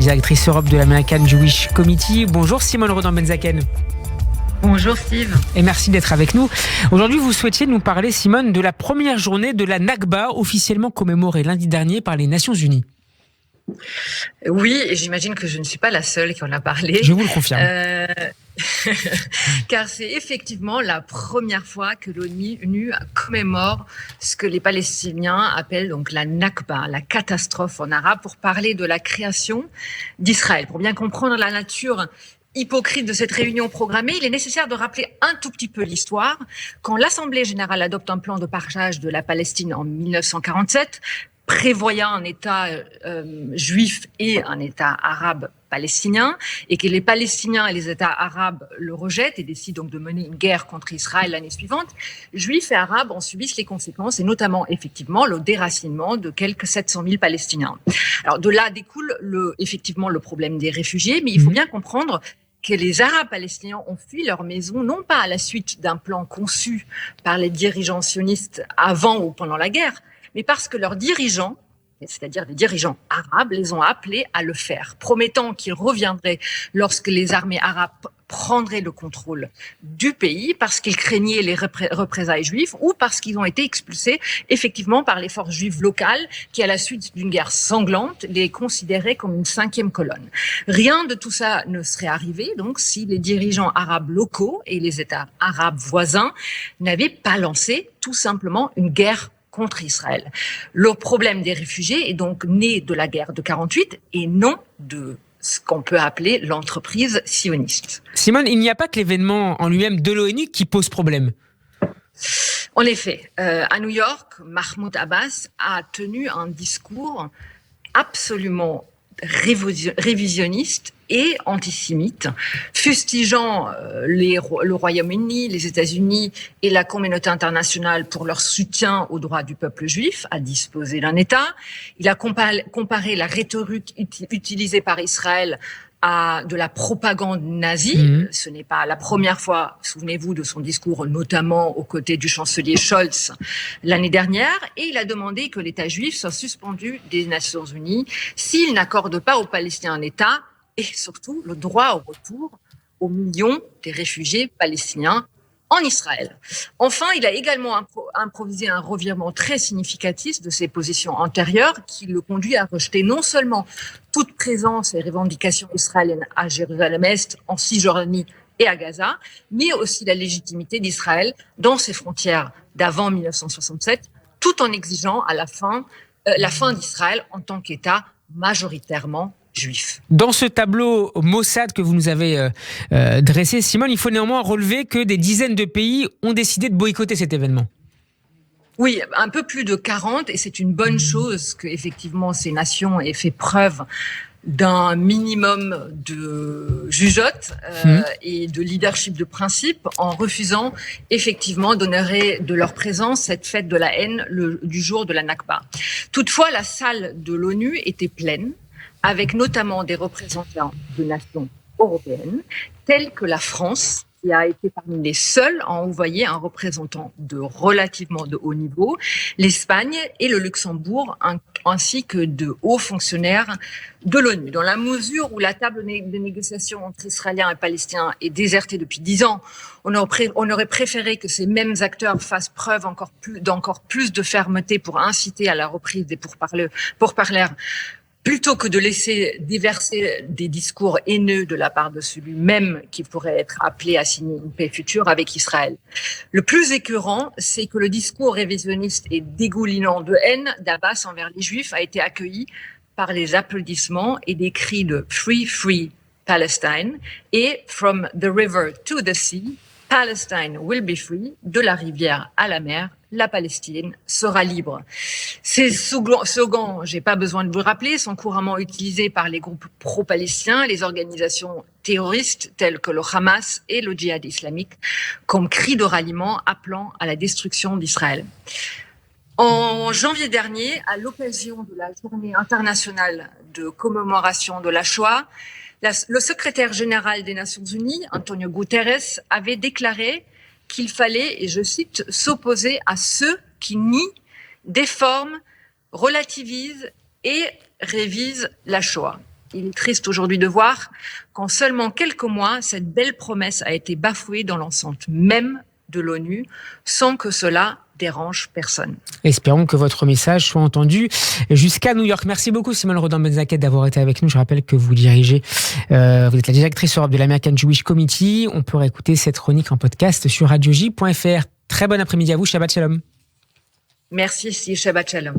directrice Europe de l'American Jewish Committee. Bonjour Simone Rodin-Benzaken. Bonjour Steve. Et merci d'être avec nous. Aujourd'hui, vous souhaitiez nous parler, Simone, de la première journée de la Nakba, officiellement commémorée lundi dernier par les Nations Unies. Oui, et j'imagine que je ne suis pas la seule qui en a parlé. Je vous le confirme. Car c'est effectivement la première fois que l'ONU commémore ce que les Palestiniens appellent donc la Nakba, la catastrophe en arabe, pour parler de la création d'Israël. Pour bien comprendre la nature hypocrite de cette réunion programmée, il est nécessaire de rappeler un tout petit peu l'histoire. Quand l'Assemblée générale adopte un plan de partage de la Palestine en 1947, prévoyant un État juif et un État arabe palestinien, et que les Palestiniens et les États arabes le rejettent et décident donc de mener une guerre contre Israël l'année suivante, juifs et arabes en subissent les conséquences, et notamment effectivement le déracinement de quelques 700 000 Palestiniens. Alors de là découle effectivement le problème des réfugiés, mais il faut bien comprendre que les Arabes palestiniens ont fui leur maison, non pas à la suite d'un plan conçu par les dirigeants sionistes avant ou pendant la guerre, mais parce que leurs dirigeants, c'est-à-dire les dirigeants arabes, les ont appelés à le faire, promettant qu'ils reviendraient lorsque les armées arabes prendraient le contrôle du pays, parce qu'ils craignaient les représailles juives ou parce qu'ils ont été expulsés effectivement par les forces juives locales qui, à la suite d'une guerre sanglante, les considéraient comme une cinquième colonne. Rien de tout ça ne serait arrivé donc si les dirigeants arabes locaux et les États arabes voisins n'avaient pas lancé tout simplement une guerre contre Israël. Le problème des réfugiés est donc né de la guerre de 48 et non de ce qu'on peut appeler l'entreprise sioniste. Simone, il n'y a pas que l'événement en lui-même de l'ONU qui pose problème. En effet, à New York, Mahmoud Abbas a tenu un discours absolument révisionniste et antisémite, fustigeant le Royaume-Uni, les États-Unis et la communauté internationale pour leur soutien aux droits du peuple juif à disposer d'un État. Il a comparé la rhétorique utilisée par Israël à de la propagande nazie. Ce n'est pas la première fois, souvenez-vous de son discours, notamment aux côtés du chancelier Scholz l'année dernière, et il a demandé que l'État juif soit suspendu des Nations Unies s'il n'accorde pas aux Palestiniens un État et surtout le droit au retour aux millions des réfugiés palestiniens en Israël. Enfin, il a également improvisé un revirement très significatif de ses positions antérieures qui le conduit à rejeter non seulement toute présence et revendications israéliennes à Jérusalem-Est, en Cisjordanie et à Gaza, mais aussi la légitimité d'Israël dans ses frontières d'avant 1967, tout en exigeant à la fin d'Israël en tant qu'État majoritairement juif. Dans ce tableau Mossad que vous nous avez dressé, Simone, il faut néanmoins relever que des dizaines de pays ont décidé de boycotter cet événement. Oui, un peu plus de 40, et c'est une bonne chose que effectivement ces nations aient fait preuve d'un minimum de jugeote et de leadership de principe en refusant effectivement d'honorer de leur présence cette fête de la haine du jour de la Nakba. Toutefois, la salle de l'ONU était pleine, avec notamment des représentants de nations européennes, telles que la France, qui a été parmi les seuls à envoyer un représentant de relativement de haut niveau, l'Espagne et le Luxembourg, ainsi que de hauts fonctionnaires de l'ONU. Dans la mesure où la table de négociation entre Israéliens et Palestiniens est désertée depuis 10 ans, on aurait préféré que ces mêmes acteurs fassent preuve d'encore plus de fermeté pour inciter à la reprise des pourparlers, plutôt que de laisser déverser des discours haineux de la part de celui-même qui pourrait être appelé à signer une paix future avec Israël. Le plus écœurant, c'est que le discours révisionniste et dégoulinant de haine d'Abbas envers les Juifs a été accueilli par les applaudissements et des cris de « Free, Free Palestine » et « From the river to the sea, Palestine will be free », de la rivière à la mer, la Palestine sera libre. Ces slogans, j'ai pas besoin de vous le rappeler, sont couramment utilisés par les groupes pro-palestiniens, les organisations terroristes telles que le Hamas et le djihad islamique, comme cri de ralliement appelant à la destruction d'Israël. En janvier dernier, à l'occasion de la journée internationale de commémoration de la Shoah, le secrétaire général des Nations Unies, Antonio Guterres, avait déclaré qu'il fallait, et je cite, s'opposer à ceux qui nient, déforment, relativisent et révisent la Shoah. Il est triste aujourd'hui de voir qu'en seulement quelques mois, cette belle promesse a été bafouée dans l'enceinte même de l'ONU, sans que cela dérange personne. Espérons que votre message soit entendu jusqu'à New York. Merci beaucoup Simone Rodin-Benzaquet d'avoir été avec nous. Je rappelle que vous dirigez, vous êtes la directrice Europe de l'American Jewish Committee. On peut réécouter cette chronique en podcast sur radioj.fr. Très bon après-midi à vous, Shabbat Shalom. Merci, Shabbat Shalom.